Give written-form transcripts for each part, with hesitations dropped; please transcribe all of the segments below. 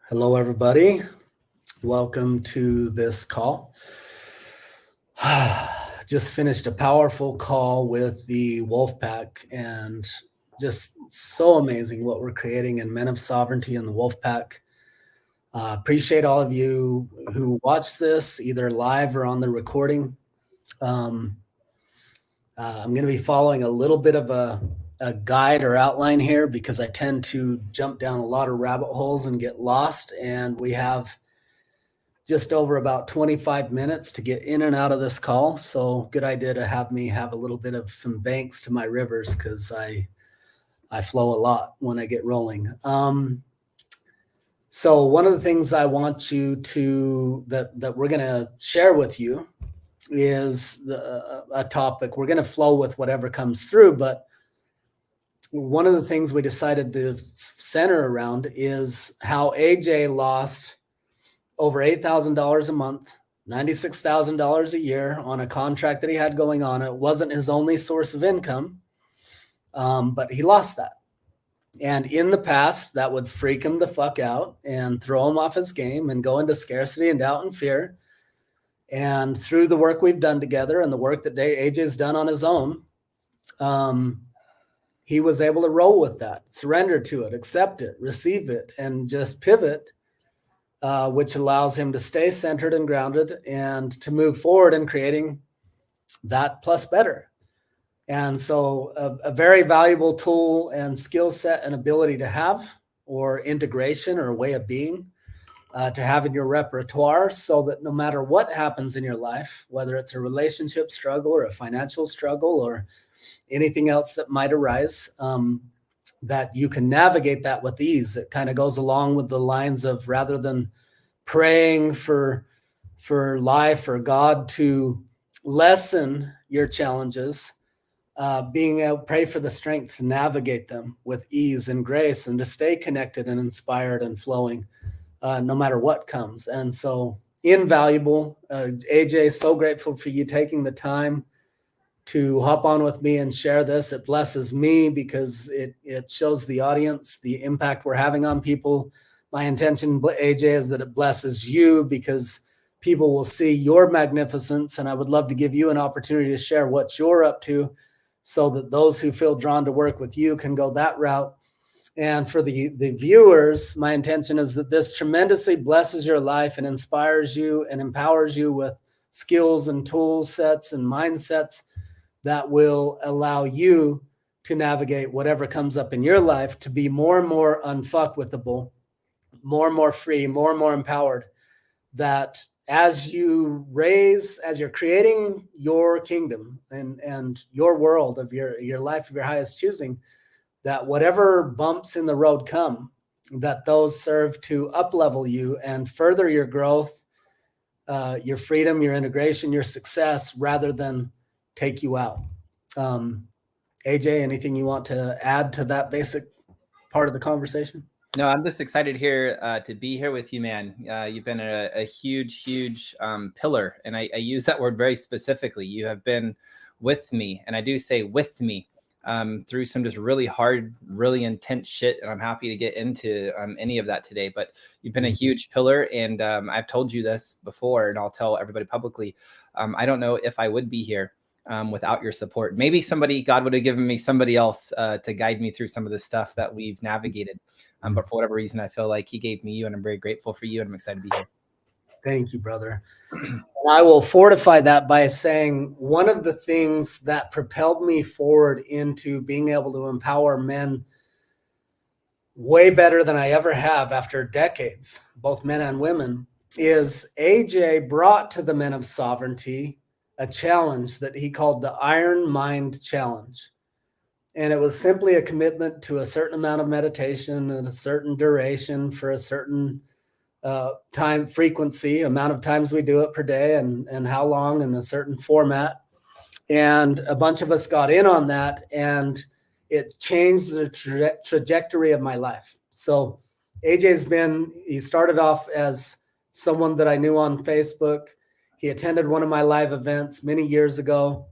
Hello, everybody. Welcome to this call. Just finished a powerful call with the Wolfpack, and just so amazing what we're creating in Men of Sovereignty and the Wolfpack. Appreciate all of you who watch this either live or on the recording. I'm going to be following a little bit of a guide or outline here because I tend to jump down a lot of rabbit holes and get lost, and we have just over about 25 minutes to get in and out of this call. So good idea to have me have a little bit of some banks to my rivers because I flow a lot when I get rolling. So one of the things I want you to that we're going to share with you is a topic. We're going to flow with whatever comes through, but one of the things we decided to center around is how AJ lost over $8,000 a month, $96,000 a year on a contract that he had going on. It wasn't his only source of income, but he lost that. And in the past, that would freak him the fuck out and throw him off his game and go into scarcity and doubt and fear. And through the work we've done together and the work that AJ's done on his own, he was able to roll with that, surrender to it, accept it, receive it, and just pivot, which allows him to stay centered and grounded and to move forward in creating that plus better. And so a very valuable tool and skill set and ability to have, or integration or way of being, to have in your repertoire, so that no matter what happens in your life, whether it's a relationship struggle or a financial struggle or anything else that might arise, that you can navigate that with ease. It kind of goes along with the lines of, rather than praying for life or God to lessen your challenges, being able to pray for the strength to navigate them with ease and grace and to stay connected and inspired and flowing, no matter what comes. And so invaluable. AJ, so grateful for you taking the time to hop on with me and share this. It blesses me because it shows the audience the impact we're having on people. My intention, AJ, is that it blesses you because people will see your magnificence, and I would love to give you an opportunity to share what you're up to so that those who feel drawn to work with you can go that route. And for the viewers, my intention is that this tremendously blesses your life and inspires you and empowers you with skills and tool sets and mindsets that will allow you to navigate whatever comes up in your life, to be more and more unfuckwithable, more and more free, more and more empowered. That as you raise, as you're creating your kingdom and your world of your life of your highest choosing, that whatever bumps in the road come, that those serve to up-level you and further your growth, your freedom, your integration, your success, rather than take you out. AJ, anything you want to add to that basic part of the conversation? No, I'm just excited here to be here with you, man. You've been a huge pillar, and I use that word very specifically. You have been with me, and I do say with me, through some just really hard, really intense shit, and I'm happy to get into any of that today. But you've been a huge pillar, and I've told you this before, and I'll tell everybody publicly. I don't know if I would be here without your support. Maybe God would have given me somebody else to guide me through some of the stuff that we've navigated. But for whatever reason, I feel like he gave me you, and I'm very grateful for you, and I'm excited to be here. Thank you, brother. And I will fortify that by saying one of the things that propelled me forward into being able to empower men way better than I ever have after decades, both men and women, is AJ brought to the Men of Sovereignty a challenge that he called the Iron Mind Challenge. And it was simply a commitment to a certain amount of meditation and a certain duration for a certain time frequency, amount of times we do it per day, and how long, in a certain format. And a bunch of us got in on that, and it changed the trajectory of my life. So he started off as someone that I knew on Facebook. He attended one of my live events many years ago.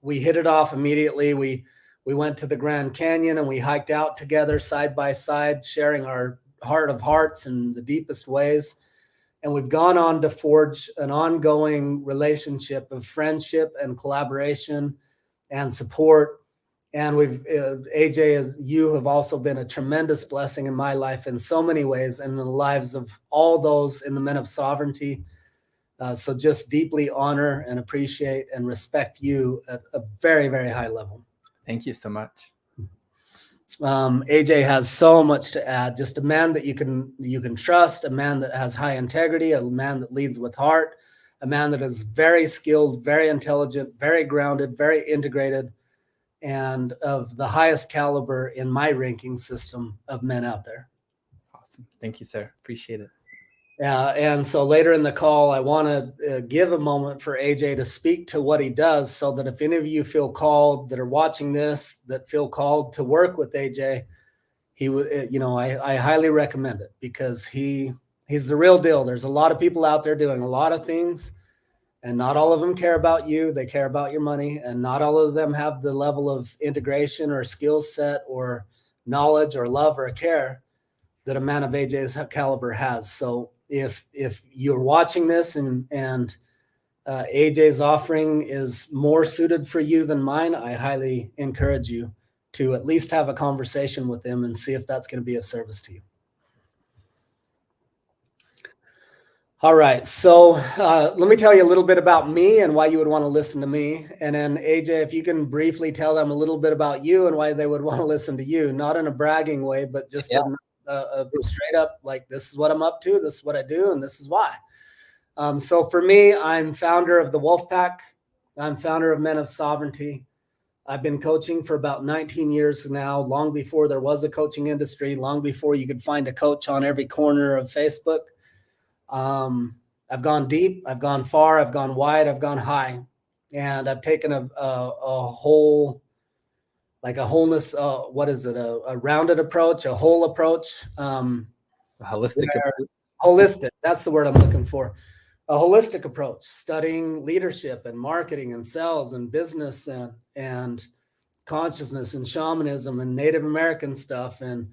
We hit it off immediately. We went to the Grand Canyon and we hiked out together side by side, sharing our heart of hearts in the deepest ways. And we've gone on to forge an ongoing relationship of friendship and collaboration and support. And AJ, as you have also been a tremendous blessing in my life in so many ways, and in the lives of all those in the Men of Sovereignty. So just deeply honor and appreciate and respect you at a very, very high level. Thank you so much. AJ has so much to add. Just a man that you can trust, a man that has high integrity, a man that leads with heart, a man that is very skilled, very intelligent, very grounded, very integrated, and of the highest caliber in my ranking system of men out there. Awesome. Thank you, sir. Appreciate it. And so later in the call, I want to give a moment for AJ to speak to what he does, so that if any of you feel called that are watching this, that feel called to work with AJ, he would, I highly recommend it, because he's the real deal. There's a lot of people out there doing a lot of things, and not all of them care about you. They care about your money, and not all of them have the level of integration or skill set or knowledge or love or care that a man of AJ's caliber has. So if you're watching this and AJ's offering is more suited for you than mine, I highly encourage you to at least have a conversation with him and see if that's going to be of service to you. All right, so let me tell you a little bit about me and why you would want to listen to me. And then AJ, if you can briefly tell them a little bit about you and why they would want to listen to you, not in a bragging way, but just straight up, like, this is what I'm up to, this is what I do, and this is why. So for me, I'm founder of the Wolfpack. I'm founder of Men of Sovereignty. I've been coaching for about 19 years now, long before there was a coaching industry, long before you could find a coach on every corner of Facebook. I've gone deep, I've gone far, I've gone wide, I've gone high, and I've taken a whole, like a wholeness, a rounded approach, a whole approach. Holistic, that's the word I'm looking for. A holistic approach, studying leadership and marketing and sales and business and consciousness and shamanism and Native American stuff, and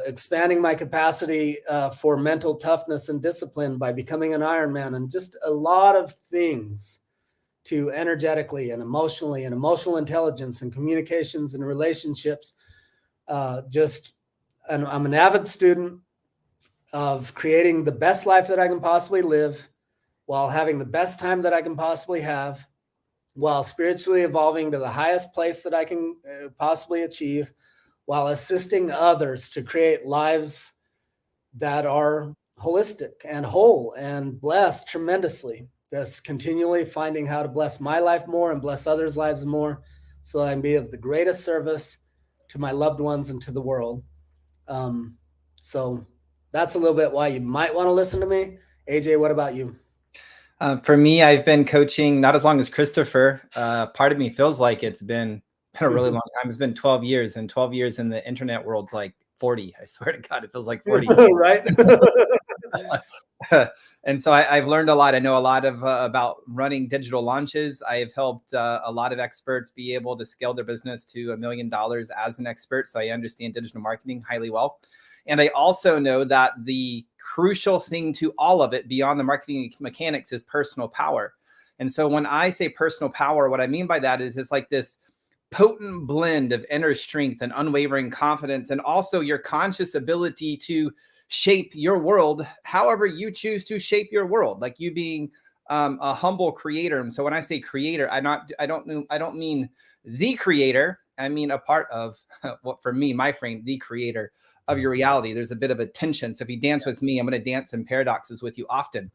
expanding my capacity for mental toughness and discipline by becoming an Ironman, and just a lot of things to energetically and emotional intelligence and communications and relationships. I'm an avid student of creating the best life that I can possibly live, while having the best time that I can possibly have, while spiritually evolving to the highest place that I can possibly achieve, while assisting others to create lives that are holistic and whole and blessed tremendously. Just continually finding how to bless my life more and bless others' lives more, so I can be of the greatest service to my loved ones and to the world. So that's a little bit why you might want to listen to me. AJ, what about you? For me, I've been coaching not as long as Christopher. Part of me feels like it's been a really long time. It's been 12 years, and 12 years in the internet world's like 40. I swear to God, it feels like 40. Right? And so I've learned a lot. I know a lot of about running digital launches. I have helped a lot of experts be able to scale their business to $1 million as an expert. So I understand digital marketing highly well. And I also know that the crucial thing to all of it, beyond the marketing mechanics, is personal power. And so when I say personal power, what I mean by that is it's like this potent blend of inner strength and unwavering confidence, and also your conscious ability to shape your world however you choose to shape your world, like you being a humble creator. And so when I say creator, I don't mean the creator. I mean a part of what, for me, my frame, the creator of your reality. There's a bit of a tension. So if you dance with me, I'm going to dance in paradoxes with you often.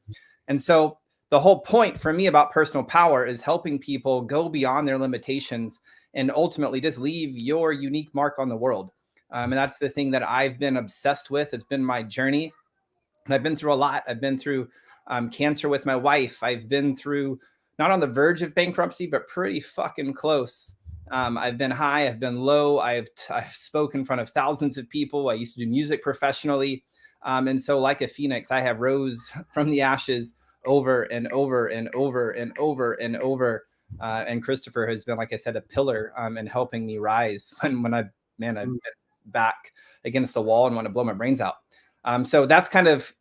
And so the whole point for me about personal power is helping people go beyond their limitations and ultimately just leave your unique mark on the world. And that's the thing that I've been obsessed with. It's been my journey. And I've been through a lot. I've been through cancer with my wife. I've been through, not on the verge of bankruptcy, but pretty fucking close. I've been high, I've been low. I've spoken in front of thousands of people. I used to do music professionally. And so like a phoenix, I have rose from the ashes over and over and over and over and over. And Christopher has been, like I said, a pillar in helping me rise when I've back against the wall and want to blow my brains out. So that's kind of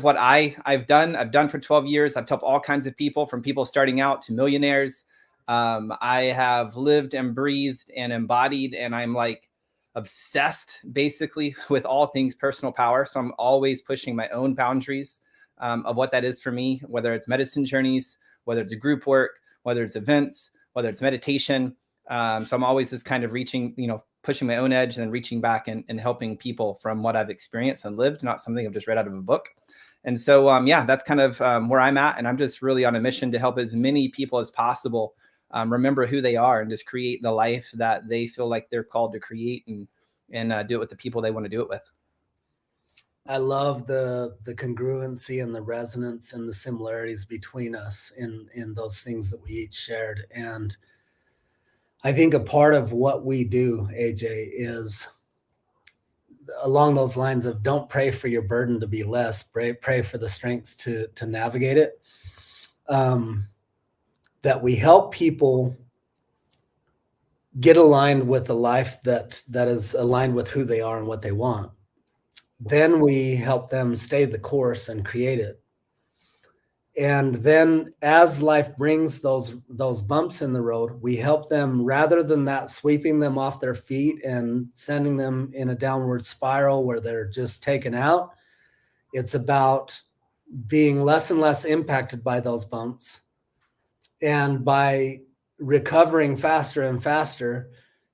what I've done. I've done for 12 years. I've helped all kinds of people, from people starting out to millionaires. I have lived and breathed and embodied, and I'm like obsessed basically with all things personal power. So I'm always pushing my own boundaries of what that is for me, whether it's medicine journeys, whether it's group work, whether it's events, whether it's meditation. So I'm always just kind of reaching, pushing my own edge and then reaching back and helping people from what I've experienced and lived, not something I've just read out of a book. And so, that's kind of where I'm at. And I'm just really on a mission to help as many people as possible remember who they are and just create the life that they feel like they're called to create, and do it with the people they want to do it with. I love the congruency and the resonance and the similarities between us in those things that we each shared. And I think a part of what we do, AJ, is along those lines of don't pray for your burden to be less, pray for the strength to navigate it. That we help people get aligned with a life that is aligned with who they are and what they want. Then we help them stay the course and create it. And then as life brings those bumps in the road, we help them, rather than that sweeping them off their feet and sending them in a downward spiral where they're just taken out. It's about being less and less impacted by those bumps, and by recovering faster and faster,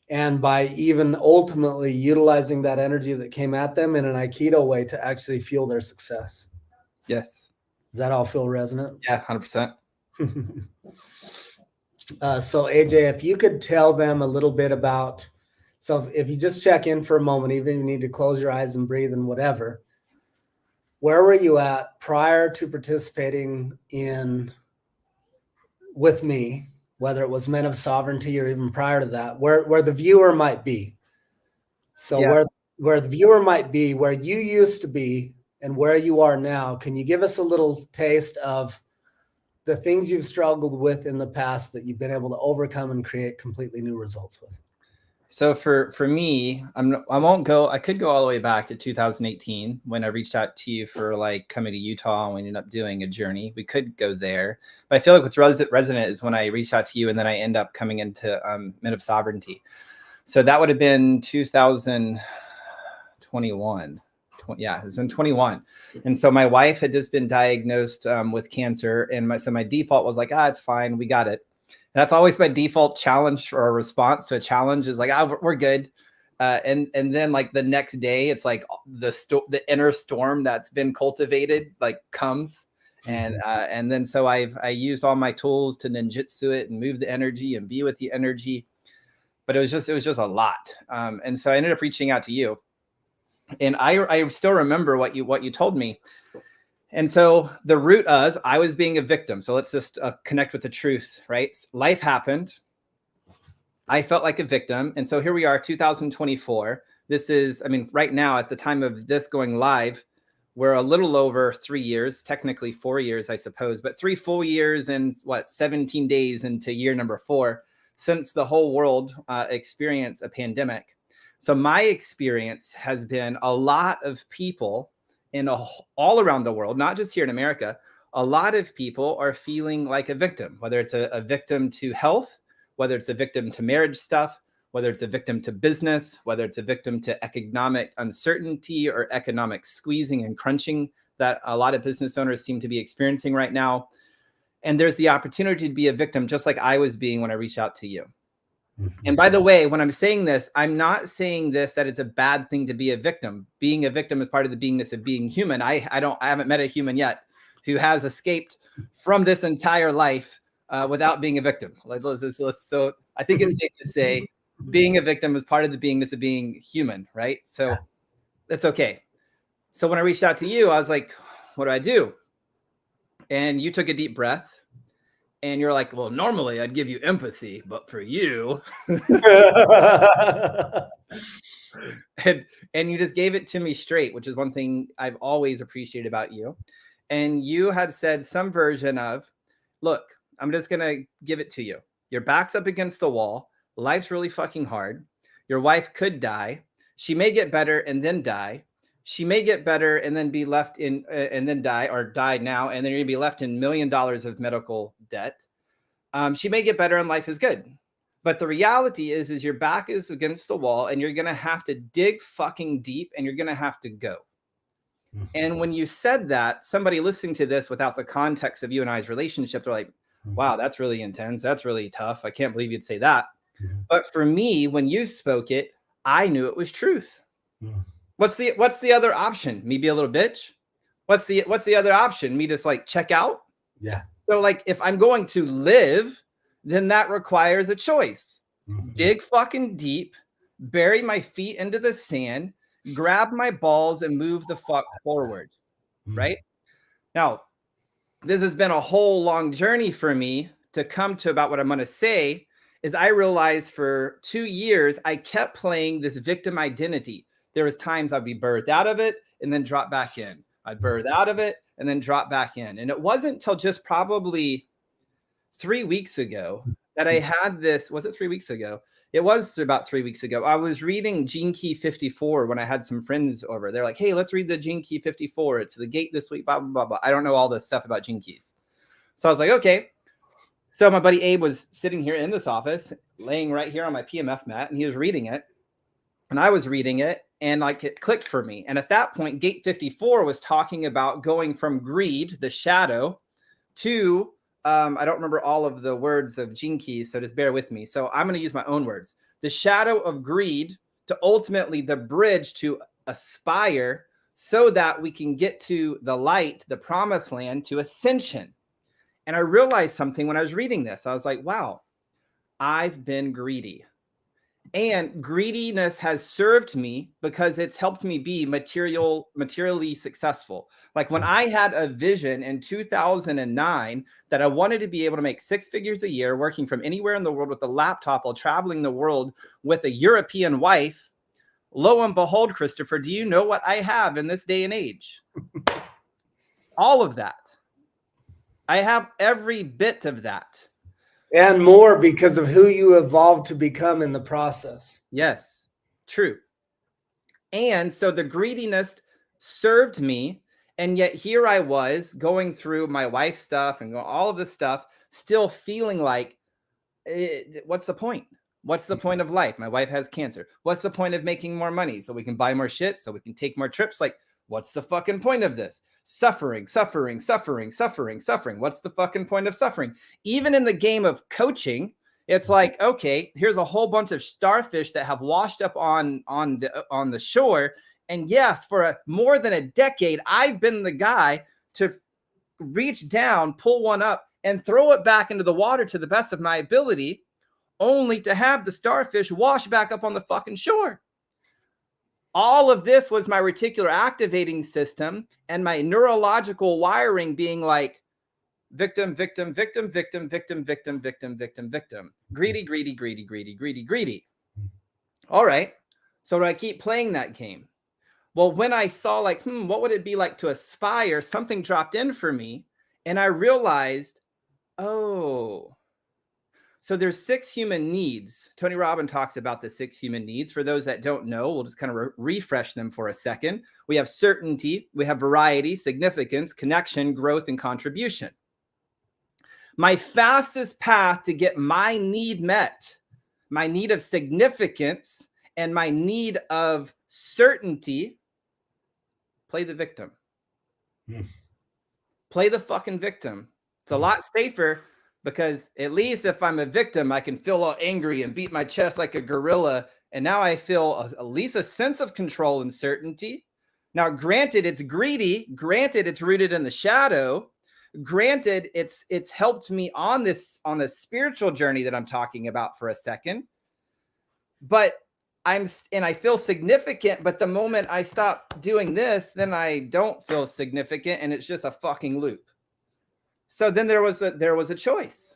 and by even ultimately utilizing that energy that came at them in an Aikido way to actually fuel their success. Yes. Does that all feel resonant? Yeah, 100%. So AJ, if you could tell them a little bit about, so if you just check in for a moment, even if you need to close your eyes and breathe and whatever, where were you at prior to participating with me, whether it was Men of Sovereignty or even prior to that, where the viewer might be? So yeah. where the viewer might be, where you used to be and where you are now, can you give us a little taste of the things you've struggled with in the past that you've been able to overcome and create completely new results with? So for me, I could go all the way back to 2018 when I reached out to you for like coming to Utah, and we ended up doing a journey. We could go there, but I feel like what's resonant is when I reached out to you and then I end up coming into Men of Sovereignty. So that would have been 2021. Yeah, it was in 21. And so my wife had just been diagnosed with cancer, and my default was like, it's fine, we got it. That's always my default challenge, or a response to a challenge is like, we're good. And then like the next day, it's like the inner storm that's been cultivated like comes. And then so I used all my tools to ninjutsu it and move the energy and be with the energy. But it was just a lot. And so I ended up reaching out to you. And I still remember what you told me. And so the root of, I was being a victim. So let's just connect with the truth, right? Life happened. I felt like a victim. And so here we are, 2024. This is, right now at the time of this going live, we're a little over 3 years, technically 4 years, I suppose, but 3 full years and 17 days into year number 4 since the whole world experienced a pandemic. So my experience has been a lot of people all around the world, not just here in America, a lot of people are feeling like a victim, whether it's a victim to health, whether it's a victim to marriage stuff, whether it's a victim to business, whether it's a victim to economic uncertainty or economic squeezing and crunching that a lot of business owners seem to be experiencing right now. And there's the opportunity to be a victim, just like I was being when I reached out to you. And by the way, when I'm saying this, I'm not saying this that it's a bad thing to be a victim. Being a victim is part of the beingness of being human. I haven't met a human yet who has escaped from this entire life without being a victim. So I think it's safe to say being a victim is part of the beingness of being human, right? So that's okay. So when I reached out to you, I was like, what do I do? And you took a deep breath. And you're like, well, normally I'd give you empathy, but for you, and you just gave it to me straight, which is one thing I've always appreciated about you. And you had said some version of, look, I'm just going to give it to you. Your back's up against the wall. Life's really fucking hard. Your wife could die. She may get better and then die. She may get better and then be left in and then die, or die now, and then you're gonna be left in $1 million of medical debt. She may get better and life is good. But the reality is your back is against the wall and you're going to have to dig fucking deep and you're going to have to go. And when you said that, somebody listening to this without the context of you and I's relationship, they're like, wow, that's really intense. That's really tough. I can't believe you'd say that. But for me, when you spoke it, I knew it was truth. What's the other option? Me be a little bitch? What's the other option? Me just like check out? Yeah. So like if I'm going to live, then that requires a choice. Dig fucking deep, bury my feet into the sand, grab my balls and move the fuck forward. Right? Now, this has been a whole long journey for me to come to about what I'm going to say is I realized for 2 years, I kept playing this victim identity. There was times I'd be birthed out of it and then drop back in. I'd birth out of it and then drop back in. And it wasn't until just probably 3 weeks ago that I had this. Was it 3 weeks ago? It was about 3 weeks ago. I was reading Gene Key 54 when I had some friends over. They're like, hey, let's read the Gene Key 54. It's the gate this week, blah, blah, blah, blah. I don't know all this stuff about Gene Keys. So I was like, okay. So my buddy Abe was sitting here in this office, laying right here on my PMF mat, and he was reading it. And I was reading it, and like it clicked for me. And at that point, Gate 54 was talking about going from greed, the shadow, to I don't remember all of the words of Gene Keys, so just bear with me. So I'm going to use my own words. The shadow of greed to ultimately the bridge to aspire so that we can get to the light, the promised land, to ascension. And I realized something when I was reading this. I was like, wow, I've been greedy. And greediness has served me because it's helped me be materially successful. Like when I had a vision in 2009 that I wanted to be able to make 6 figures a year, working from anywhere in the world with a laptop while traveling the world with a European wife, lo and behold, Christopher, do you know what I have in this day and age? All of that. I have every bit of that. And more because of who you evolved to become in the process. Yes, true. And so the greediness served me. And yet here I was going through my wife's stuff and all of this stuff, still feeling like, what's the point? What's the point of life? My wife has cancer. What's the point of making more money so we can buy more shit, so we can take more trips? Like, what's the fucking point of this? Suffering, suffering, suffering, suffering, suffering. What's the fucking point of suffering? Even in the game of coaching, it's like, okay, here's a whole bunch of starfish that have washed up on the shore. And yes, for more than a decade, I've been the guy to reach down, pull one up, and throw it back into the water to the best of my ability, only to have the starfish wash back up on the fucking shore. All of this was my reticular activating system and my neurological wiring being like victim, victim, victim, victim, victim, victim, victim, victim, victim, greedy, greedy, greedy, greedy, greedy, greedy. All right. So do I keep playing that game? Well, when I saw like, what would it be like to aspire? Something dropped in for me and I realized, oh, so there's 6 human needs. Tony Robbins talks about the 6 human needs. For those that don't know, we'll just kind of refresh them for a second. We have certainty, we have variety, significance, connection, growth, and contribution. My fastest path to get my need met, my need of significance and my need of certainty, play the victim. Play the fucking victim. It's a lot safer. Because at least if I'm a victim, I can feel all angry and beat my chest like a gorilla. And now I feel at least a sense of control and certainty. Now, granted, it's greedy. Granted, it's rooted in the shadow. Granted, it's helped me on this spiritual journey that I'm talking about for a second. But I feel significant. But the moment I stop doing this, then I don't feel significant. And it's just a fucking loop. So then there was a choice.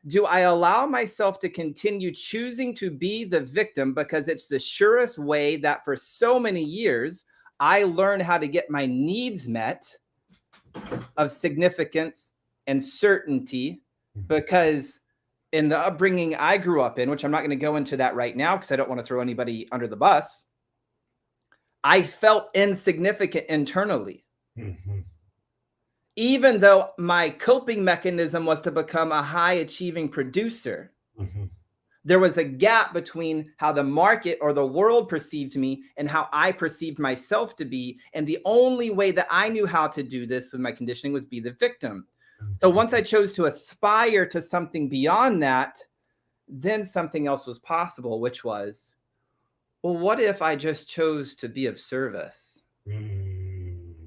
Do I allow myself to continue choosing to be the victim because it's the surest way that for so many years I learned how to get my needs met of significance and certainty? Because in the upbringing I grew up in, which I'm not going to go into that right now because I don't want to throw anybody under the bus, I felt insignificant internally. Mm-hmm. Even though my coping mechanism was to become a high achieving producer, Mm-hmm. there was a gap between how the market or the world perceived me and how I perceived myself to be. And the only way that I knew how to do this with my conditioning was be the victim. So once I chose to aspire to something beyond that, then something else was possible, which was, well, what if I just chose to be of service? Mm-hmm.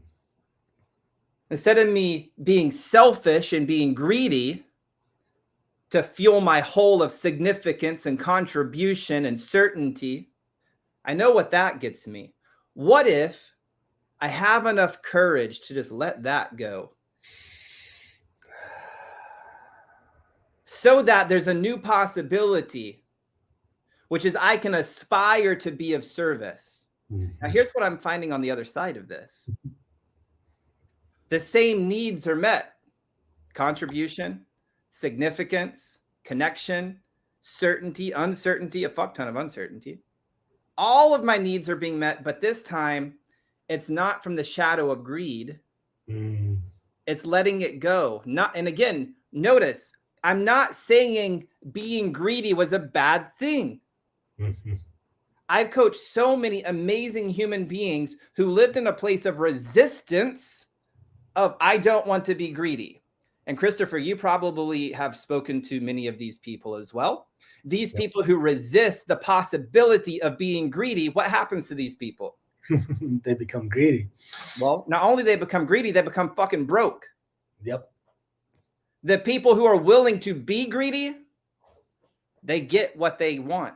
Instead of me being selfish and being greedy to fuel my hole of significance and contribution and certainty, I know what that gets me. What if I have enough courage to just let that go? So that there's a new possibility, which is I can aspire to be of service. Mm-hmm. Now, here's what I'm finding on the other side of this. The same needs are met: contribution, significance, connection, certainty, uncertainty, a fuck ton of uncertainty. All of my needs are being met, but this time it's not from the shadow of greed. Mm-hmm. It's letting it go. And again, notice, I'm not saying being greedy was a bad thing. Mm-hmm. I've coached so many amazing human beings who lived in a place of resistance of, I don't want to be greedy. And Christopher, you probably have spoken to many of these people as well. These people who resist the possibility of being greedy, what happens to these people? They become greedy. Well, not only they become greedy, they become fucking broke. Yep. The people who are willing to be greedy, they get what they want.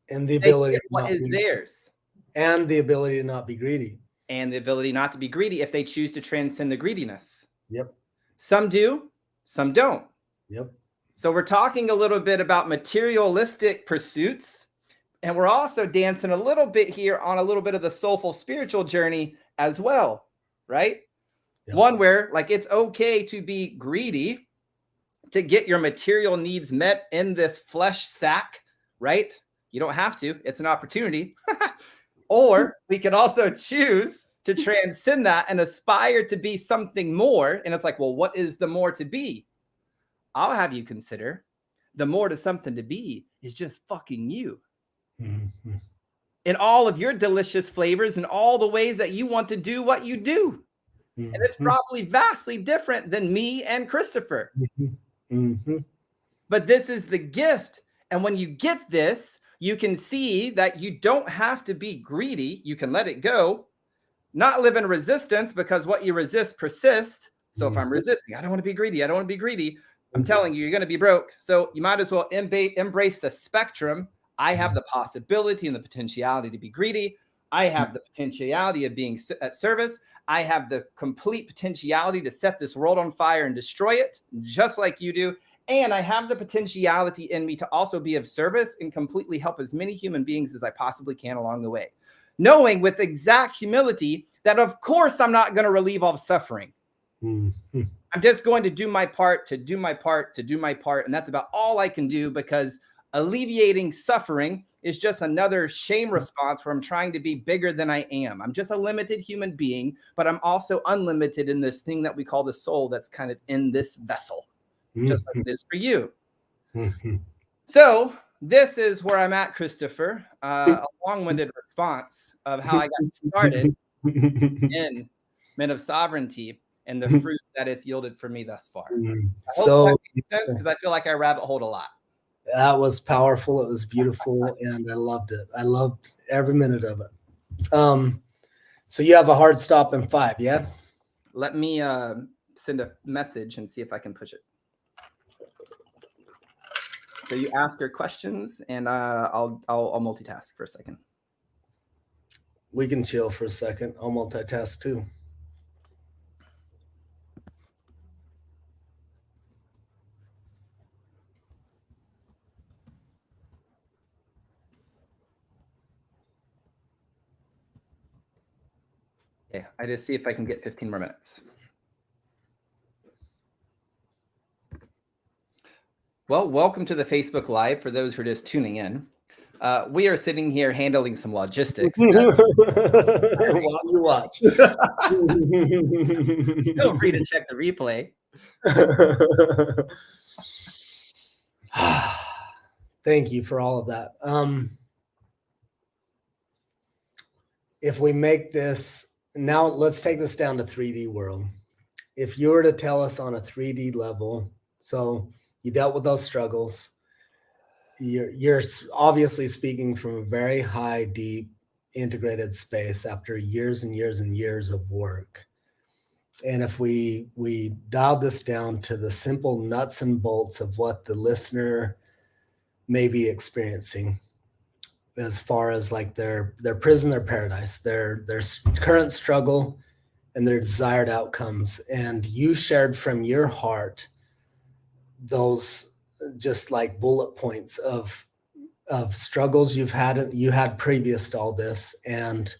And the ability to what is theirs. And the ability to not be greedy. And the ability not to be greedy if they choose to transcend the greediness. Yep. Some do, some don't. Yep. So we're talking a little bit about materialistic pursuits. And we're also dancing a little bit here on a little bit of the soulful spiritual journey as well, right? Yep. One where like it's okay to be greedy to get your material needs met in this flesh sack, right? You don't have to. It's an opportunity. Or we can also choose to transcend that and aspire to be something more. And it's like, well, what is the more to be? I'll have you consider the more to something to be is just fucking you. Mm-hmm. In all of your delicious flavors and all the ways that you want to do what you do. Mm-hmm. And it's probably vastly different than me and Christopher. Mm-hmm. Mm-hmm. But this is the gift. And when you get this, you can see that you don't have to be greedy. You can let it go, not live in resistance, because what you resist persists. So if I'm resisting, I don't want to be greedy. I don't want to be greedy. I'm telling you, you're going to be broke. So you might as well embrace the spectrum. I have the possibility and the potentiality to be greedy. I have the potentiality of being at service. I have the complete potentiality to set this world on fire and destroy it, just like you do. And I have the potentiality in me to also be of service and completely help as many human beings as I possibly can along the way. Knowing with exact humility that, of course, I'm not going to relieve all suffering. Mm-hmm. I'm just going to do my part, to do my part, to do my part. And that's about all I can do, because alleviating suffering is just another shame response where I'm trying to be bigger than I am. I'm just a limited human being, but I'm also unlimited in this thing that we call the soul that's kind of in this vessel. Just like it is for you. Mm-hmm. So this is where I'm at, Christopher. A long-winded response of how I got started in Men of Sovereignty and the fruit that it's yielded for me thus far. So that makes sense, because I feel like I rabbit holed a lot. That was powerful. It was beautiful, and I loved it. I loved every minute of it. So you have a hard stop in 5, yeah? Let me send a message and see if I can push it. So you ask your questions, and I'll multitask for a second. We can chill for a second. I'll multitask too. Okay, I just see if I can get 15 more minutes. Well, welcome to the Facebook Live for those who are just tuning in. We are sitting here handling some logistics. While you watch. Feel free to check the replay. Thank you for all of that. If we make this, now let's take this down to 3D world. If you were to tell us on a 3D level, so you dealt with those struggles, you're obviously speaking from a very high, deep, integrated space after years and years and years of work. And if we dialed this down to the simple nuts and bolts of what the listener may be experiencing, as far as like their prison, their paradise, their current struggle, and their desired outcomes, and you shared from your heart those just like bullet points of struggles you had previous to all this, and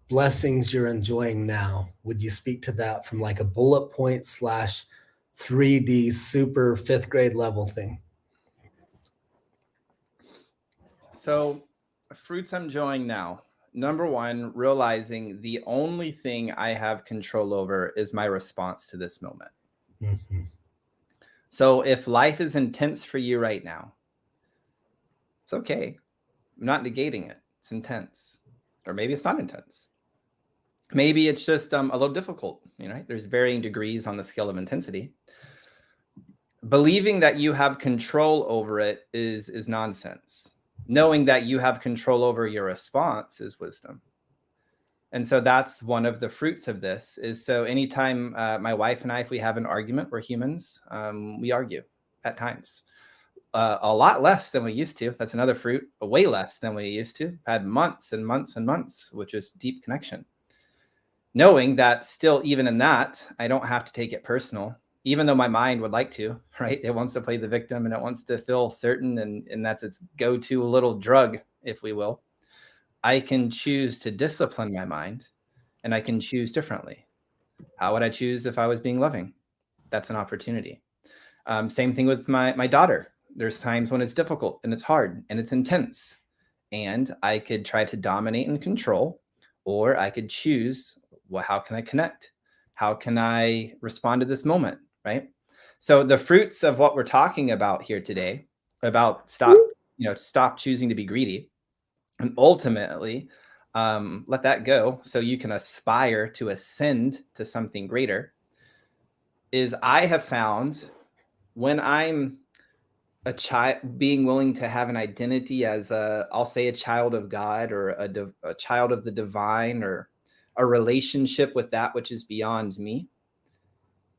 blessings you're enjoying now. Would you speak to that from like a bullet point / 3D super 5th grade level thing? So, fruits I'm enjoying now. Number one, realizing the only thing I have control over is my response to this moment. Mm-hmm. So if life is intense for you right now, it's okay. I'm not negating it. It's intense. Or maybe it's not intense. Maybe it's just a little difficult. You know, there's varying degrees on the scale of intensity. Believing that you have control over it is nonsense. Knowing that you have control over your response is wisdom. And so that's one of the fruits of this is, so anytime my wife and I, if we have an argument, we're humans, we argue at times. A lot less than we used to. That's another fruit. Way less than we used to. Had months and months and months, which is deep connection. Knowing that still, even in that, I don't have to take it personal, even though my mind would like to, right? It wants to play the victim and it wants to feel certain, and that's its go-to little drug, if we will. I can choose to discipline my mind, and I can choose differently. How would I choose if I was being loving? That's an opportunity. Same thing with my daughter. There's times when it's difficult and it's hard and it's intense, and I could try to dominate and control, or I could choose, well, how can I connect? How can I respond to this moment, right? So the fruits of what we're talking about here today, about stop choosing to be greedy, and ultimately let that go so you can aspire to ascend to something greater, is I have found when I'm a child, being willing to have an identity as I'll say a child of God, or a child of the divine, or a relationship with that which is beyond me,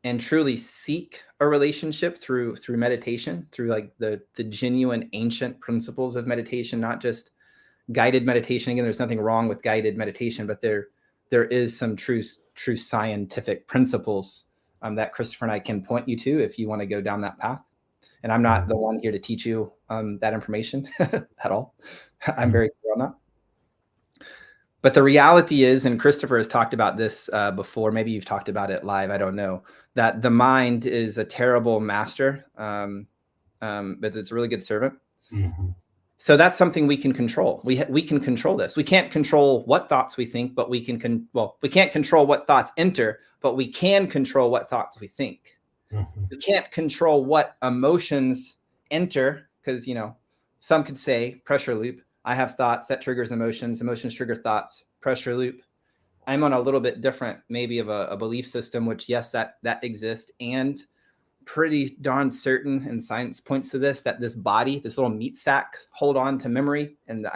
and truly seek a relationship through meditation, through like the genuine ancient principles of meditation, not just guided meditation. Again, there's nothing wrong with guided meditation, but there is some true scientific principles that Christopher and I can point you to if you want to go down that path. And I'm not the one here to teach you that information at all. I'm very clear on that. But the reality is, and Christopher has talked about this before, maybe you've talked about it live, I don't know, that the mind is a terrible master, but it's a really good servant. Mm-hmm. So that's something we can control. We can control this. We can't control what thoughts we think, but we can't control what thoughts enter, but we can control what thoughts we think. Mm-hmm. We can't control what emotions enter, because, some could say pressure loop. I have thoughts that triggers emotions. Emotions trigger thoughts. Pressure loop. I'm on a little bit different, maybe of a belief system, which yes, that exists, and pretty darn certain, and science points to this, that this body, this little meat sack, hold on to memory. And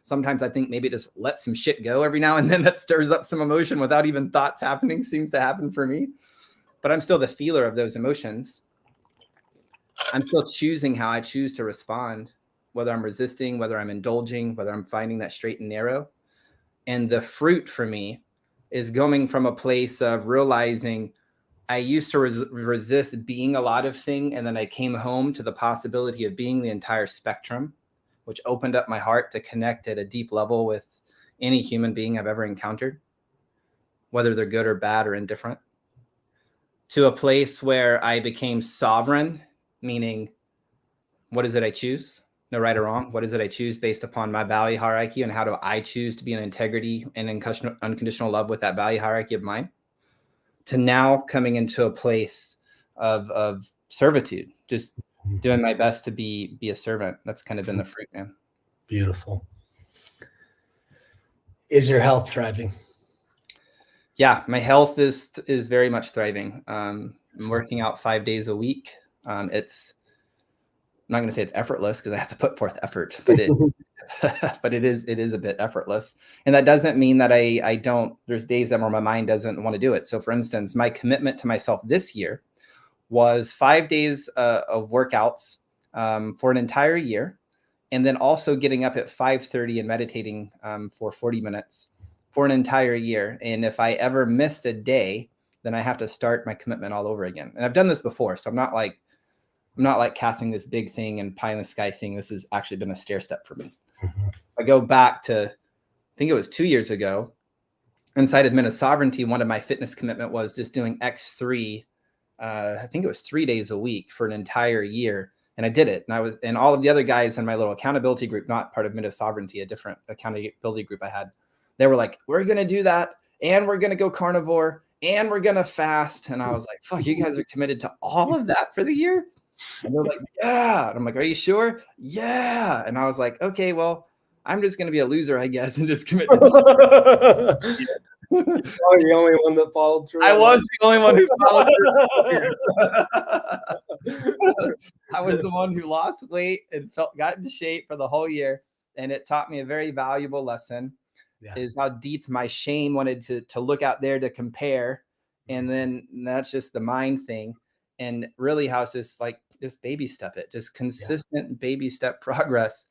sometimes I think maybe it just lets some shit go every now and then that stirs up some emotion without even thoughts happening. Seems to happen for me. But I'm still the feeler of those emotions. I'm still choosing how I choose to respond, whether I'm resisting, whether I'm indulging, whether I'm finding that straight and narrow. And the fruit for me is going from a place of realizing I used to resist being a lot of things, and then I came home to the possibility of being the entire spectrum, which opened up my heart to connect at a deep level with any human being I've ever encountered, whether they're good or bad or indifferent. To a place where I became sovereign, meaning, what is it I choose? no right or wrong. What is it I choose based upon my value hierarchy, and how do I choose to be in integrity and in unconditional love with that value hierarchy of mine? To now coming into a place of servitude, just doing my best to be a servant. That's kind of been the fruit, man. Beautiful. Is your health thriving? Yeah, my health is very much thriving. I'm working out 5 days a week. It's, I'm not going to say it's effortless because I have to put forth effort, but it is a bit effortless. And that doesn't mean that I don't, there's days that where my mind doesn't want to do it. So for instance, my commitment to myself this year was 5 days of workouts for an entire year. And then also getting up at 5:30 and meditating for 40 minutes for an entire year. And if I ever missed a day, then I have to start my commitment all over again. And I've done this before, so I'm not like casting this big thing and pie in the sky thing. This has actually been a stair step for me. I go back to, I think it was 2 years ago, inside of Minute Sovereignty, one of my fitness commitment was just doing X3. I think it was 3 days a week for an entire year. And I did it. And all of the other guys in my little accountability group, not part of Minute Sovereignty, a different accountability group I had, they were like, we're going to do that. And we're going to go carnivore and we're going to fast. And I was like, fuck, you guys are committed to all of that for the year? And they're like, yeah. And I'm like, are you sure? Yeah. And I was like, okay, well, I'm just going to be a loser, I guess, and just commit to You're the only one that followed through. I was the only one who followed through. I was the one who lost weight and got into shape for the whole year. And it taught me a very valuable lesson, is how deep my shame wanted to look out there to compare. And then that's just the mind thing. And really how it's just like, just baby step it, just consistent baby step progress.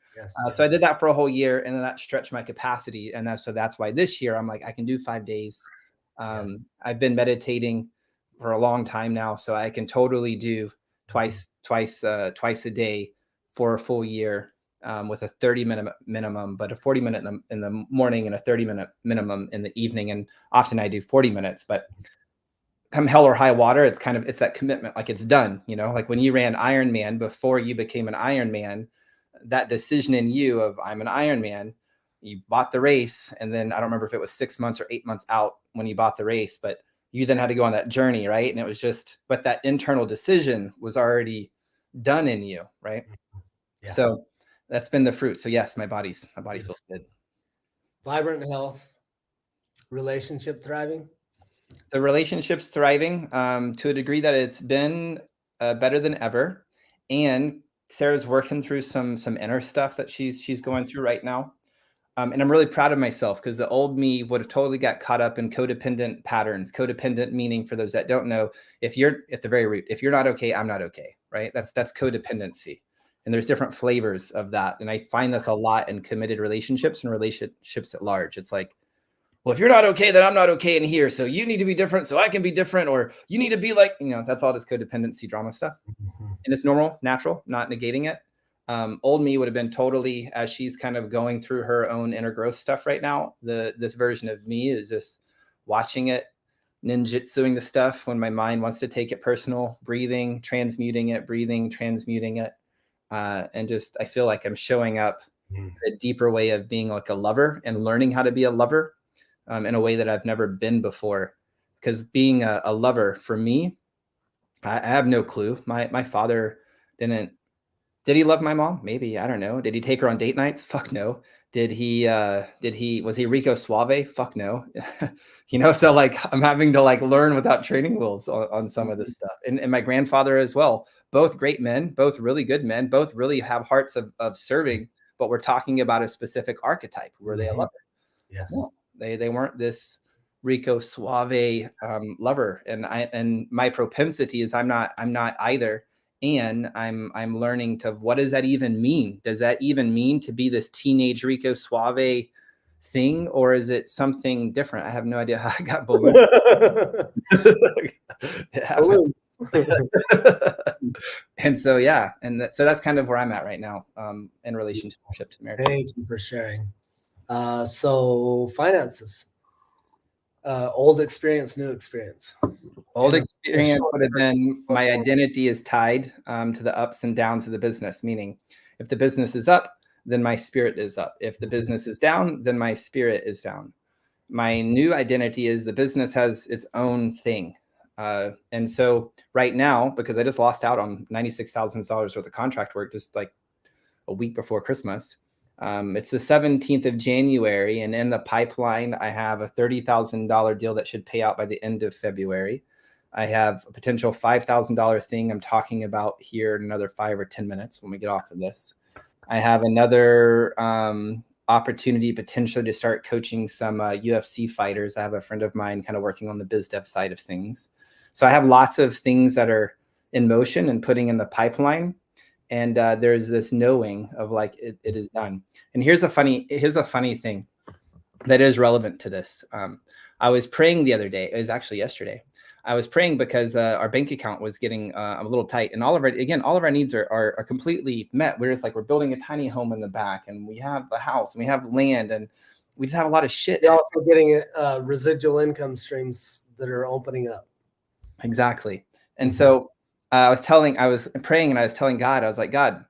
So I did that for a whole year, and then that stretched my capacity. And that's why this year I'm like, I can do 5 days. I've been meditating for a long time now, so I can totally do twice a day for a full year, with a 30-minute minimum, but a 40-minute in the morning and a 30-minute minimum in the evening. And often I do 40 minutes, but come hell or high water, it's that commitment, like it's done, like when you ran Ironman before you became an Ironman, that decision in you of I'm an Ironman, you bought the race. And then I don't remember if it was 6 months or 8 months out when you bought the race, but you then had to go on that journey. Right. And it was but that internal decision was already done in you. Right. Yeah. So that's been the fruit. So yes, my body feels good. Vibrant health, relationship thriving. The relationship's thriving to a degree that it's been better than ever. And Sarah's working through some inner stuff that she's going through right now. And I'm really proud of myself, because the old me would have totally got caught up in codependent patterns. Codependent meaning, for those that don't know, if you're at the very root, if you're not okay, I'm not okay, right? That's codependency. And there's different flavors of that. And I find this a lot in committed relationships and relationships at large. It's like, well, if you're not okay, then I'm not okay in here. So you need to be different so I can be different, or you need to be like, that's all just codependency drama stuff. And it's normal, natural, not negating it. Old me would have been totally, as she's kind of going through her own inner growth stuff right now. This version of me is just watching it, ninjutsuing the stuff when my mind wants to take it personal, breathing, transmuting it, and just, I feel like I'm showing up a deeper way of being like a lover and learning how to be a lover in a way that I've never been before. Because being a lover for me, I have no clue. My father did he love my mom? Maybe. I don't know. Did he take her on date nights? Fuck no. Was he Rico Suave? Fuck no. So like I'm having to like learn without training wheels on some of this stuff. And my grandfather as well. Both great men, both really good men, both really have hearts of serving, but we're talking about a specific archetype. Were they a lover? Yes. No, they weren't this Rico Suave lover. And my propensity is I'm not either. And I'm learning to, what does that even mean? Does that even mean to be this teenage Rico Suave thing, or is it something different? I have no idea how I got balloons. And so, yeah. And so that's kind of where I'm at right now in relationship to marriage. Thank you for sharing. So finances, old experience, new experience. Old experience would have been my identity is tied to the ups and downs of the business, meaning If the business is up, then my spirit is up. If the business is down, then my spirit is down. My new identity is the business has its own thing. And so right now, because I just lost out on $96,000 worth of contract work just like a week before Christmas, it's the 17th of January, and in the pipeline, I have a $30,000 deal that should pay out by the end of February. I have a potential $5,000 thing I'm talking about here in another 5 or 10 minutes when we get off of this. I have another opportunity potentially to start coaching some UFC fighters. I have a friend of mine kind of working on the biz dev side of things. So I have lots of things that are in motion and putting in the pipeline. And there's this knowing of like, it is done. And here's a funny thing that is relevant to this. I was praying the other day. It was actually yesterday. I was praying because our bank account was getting a little tight, and all of our needs are completely met. We're building a tiny home in the back, and we have a house, and we have land, and we just have a lot of shit. You're also getting residual income streams that are opening up. Exactly. And so I was praying, and I was telling God, I was like, God,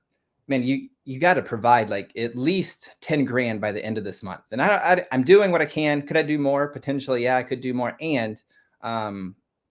man, you got to provide like at least 10 grand by the end of this month. And I'm doing what I can. Could I do more? Potentially, yeah, I could do more. And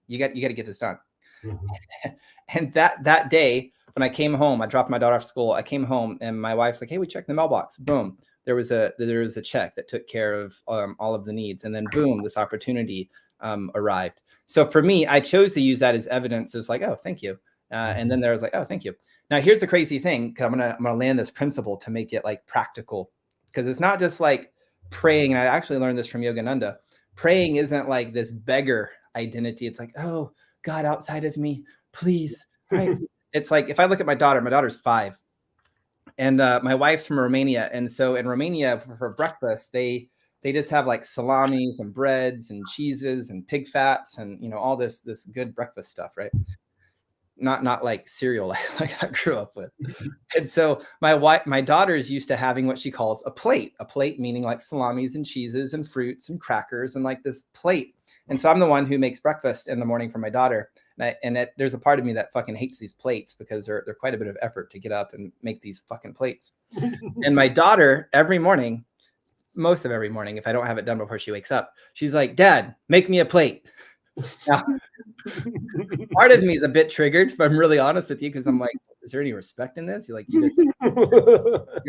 you got to get this done. Mm-hmm. And that day when I came home, I dropped my daughter off school. I came home, and my wife's like, hey, we checked the mailbox. Boom. There was a check that took care of all of the needs. And then boom, this opportunity arrived. So for me, I chose to use that as evidence as like, oh, thank you. And then there was like, oh, thank you. Now here's the crazy thing. Cause I'm gonna land this principle to make it like practical, because it's not just like praying. And I actually learned this from Yogananda. Praying isn't like this beggar identity. It's like, oh God, outside of me, please. Right. It's like, if I look at my daughter's 5, and my wife's from Romania. And so in Romania for breakfast, they just have like salamis and breads and cheeses and pig fats and, you know, all this good breakfast stuff. Right. Not like cereal like I grew up with. And so my daughter's used to having what she calls a plate meaning like salamis and cheeses and fruits and crackers and like this plate. And so I'm the one who makes breakfast in the morning for my daughter. And there's a part of me that fucking hates these plates because they're quite a bit of effort to get up and make these fucking plates. And my daughter, most of every morning, if I don't have it done before she wakes up, she's like, Dad, make me a plate. Now, part of me is a bit triggered, if I'm really honest with you, because I'm like, is there any respect in this? You're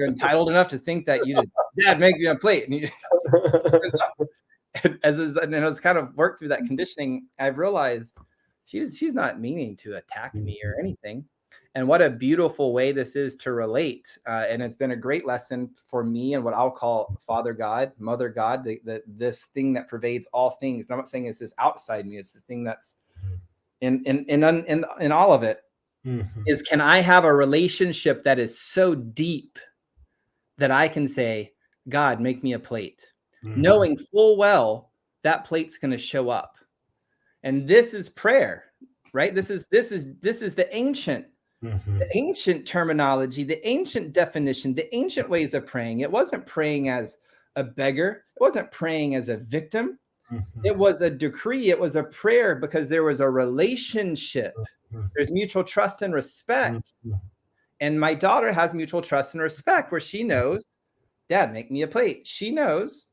entitled enough to think that you just, Dad, make me a plate. And I was kind of worked through that conditioning, I've realized she's not meaning to attack me or anything. And what a beautiful way this is to relate. And it's been a great lesson for me and what I'll call Father God, Mother God, this thing that pervades all things. And I'm not saying it's this outside me, it's the thing that's in all of it. Mm-hmm. Is, can I have a relationship that is so deep that I can say, God, make me a plate, knowing full well that plate's going to show up. And this is prayer, right? This is the ancient. Mm-hmm. The ancient terminology, the ancient definition, the ancient ways of praying. It wasn't praying as a beggar. It wasn't praying as a victim. Mm-hmm. It was a decree. It was a prayer because there was a relationship. Mm-hmm. There's mutual trust and respect. Mm-hmm. And my daughter has mutual trust and respect where she knows, Dad, make me a plate. She knows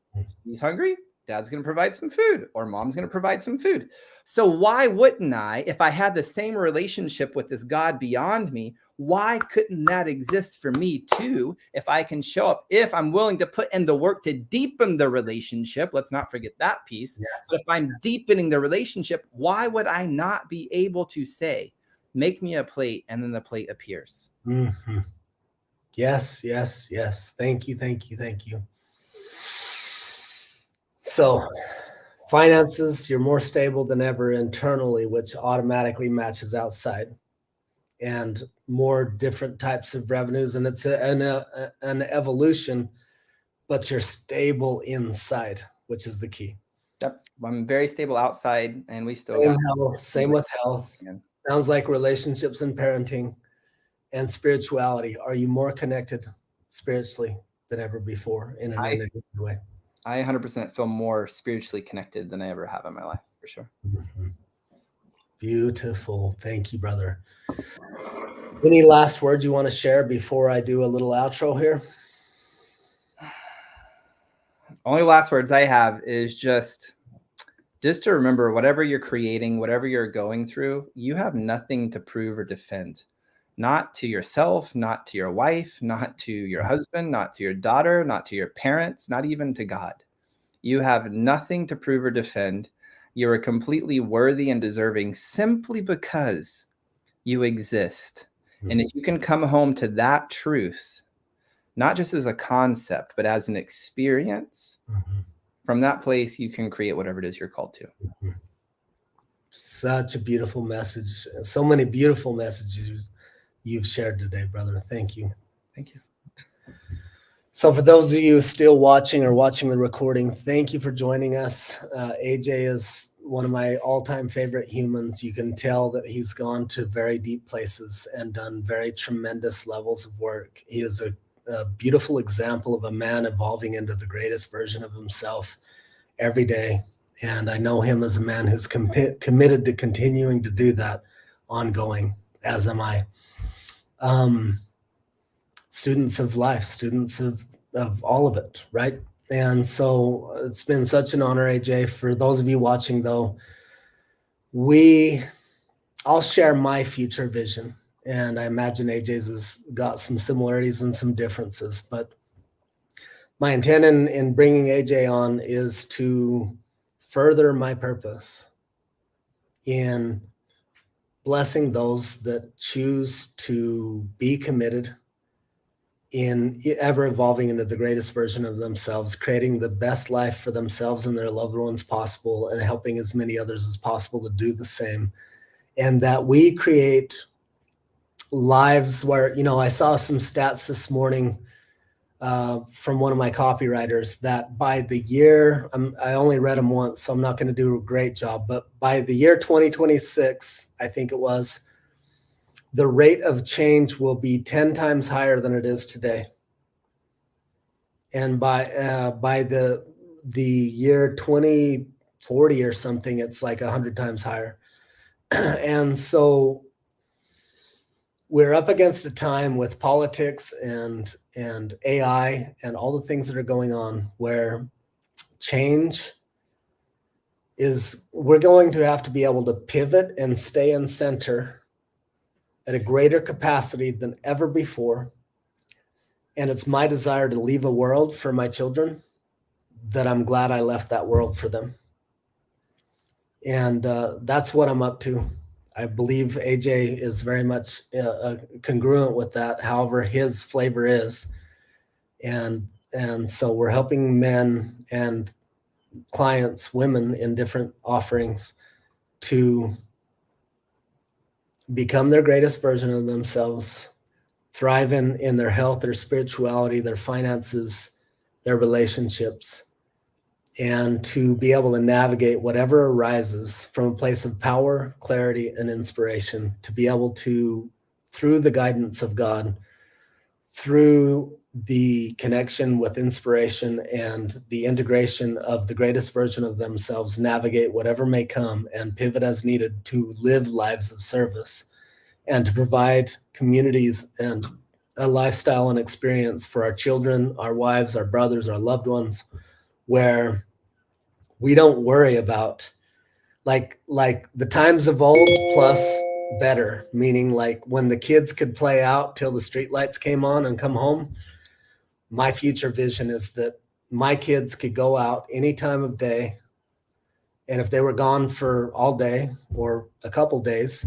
he's hungry. Dad's going to provide some food, or Mom's going to provide some food. So why wouldn't I, if I had the same relationship with this God beyond me, why couldn't that exist for me too? If I can show up, if I'm willing to put in the work to deepen the relationship, let's not forget that piece. Yes. But if I'm deepening the relationship, why would I not be able to say, make me a plate, and then the plate appears? Mm-hmm. Yes, yes, yes. Thank you, thank you, thank you. So finances, you're more stable than ever internally, which automatically matches outside, and more different types of revenues. And it's an evolution, but you're stable inside, which is the key. Yep. I'm very stable outside, and we still same with health. Yeah. Sounds like relationships and parenting and spirituality. Are you more connected spiritually than ever before in an integrated way? I 100% feel more spiritually connected than I ever have in my life, for sure. Mm-hmm. Beautiful. Thank you, brother. Any last words you want to share before I do a little outro here? Only last words I have is just to remember, whatever you're creating, whatever you're going through, you have nothing to prove or defend. Not to yourself, not to your wife, not to your husband, not to your daughter, not to your parents, not even to God. You have nothing to prove or defend. You are completely worthy and deserving simply because you exist. And if you can come home to that truth, not just as a concept, but as an experience, from that place, you can create whatever it is you're called to. Such a beautiful message. So many beautiful messages you've shared today, brother. Thank you. Thank you. So for those of you still watching or watching the recording, thank you for joining us. AJ is one of my all-time favorite humans. You can tell that he's gone to very deep places and done very tremendous levels of work. He is a beautiful example of a man evolving into the greatest version of himself every day. And I know him as a man who's committed to continuing to do that ongoing, as am I. Students of life, students of all of it, right? And so it's been such an honor, AJ. For those of you watching, though, I'll share my future vision. And I imagine AJ's has got some similarities and some differences. But my intent in bringing AJ on is to further my purpose in blessing those that choose to be committed in ever evolving into the greatest version of themselves, creating the best life for themselves and their loved ones possible, and helping as many others as possible to do the same. And that we create lives where, I saw some stats this morning from one of my copywriters that by the year, I only read them once, so I'm not going to do a great job, but by the year 2026, I think it was, the rate of change will be 10 times higher than it is today. And by the year 2040 or something, it's like 100 times higher. And so we're up against a time with politics and AI and all the things that are going on where change we're going to have to be able to pivot and stay in center at a greater capacity than ever before. And it's my desire to leave a world for my children that I'm glad I left that world for them. And that's what I'm up to. I believe AJ is very much congruent with that, however his flavor is. And so we're helping men and clients, women in different offerings to become their greatest version of themselves, thrive in their health, their spirituality, their finances, their relationships, and to be able to navigate whatever arises from a place of power, clarity, and inspiration, to be able to, through the guidance of God, through the connection with inspiration and the integration of the greatest version of themselves, navigate whatever may come and pivot as needed to live lives of service and to provide communities and a lifestyle and experience for our children, our wives, our brothers, our loved ones, where we don't worry about like the times of old plus better, meaning like when the kids could play out till the streetlights came on and come home. My future vision is that my kids could go out any time of day, and if they were gone for all day or a couple days,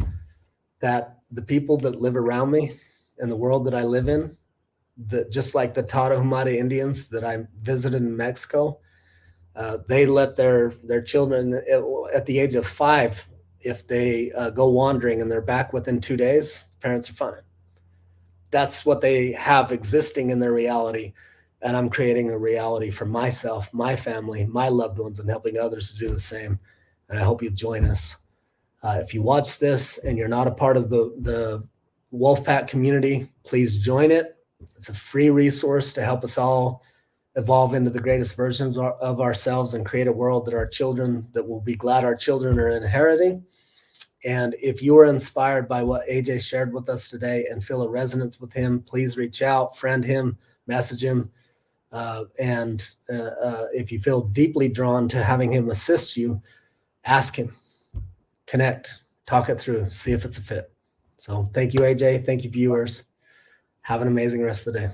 that the people that live around me and the world that I live in, that just like the Tarahumara Indians that I visited in Mexico, they let their children at the age of 5, if they go wandering and they're back within 2 days, parents are fine. That's what they have existing in their reality. And I'm creating a reality for myself, my family, my loved ones, and helping others to do the same. And I hope you join us. If you watch this and you're not a part of the Wolfpack community, please join it. It's a free resource to help us all evolve into the greatest versions of ourselves and create a world that our children, that will be glad our children are inheriting. And if you are inspired by what AJ shared with us today and feel a resonance with him, please reach out, friend him, message him. And if you feel deeply drawn to having him assist you, ask him, connect, talk it through, see if it's a fit. So thank you, AJ. Thank you, viewers. Have an amazing rest of the day.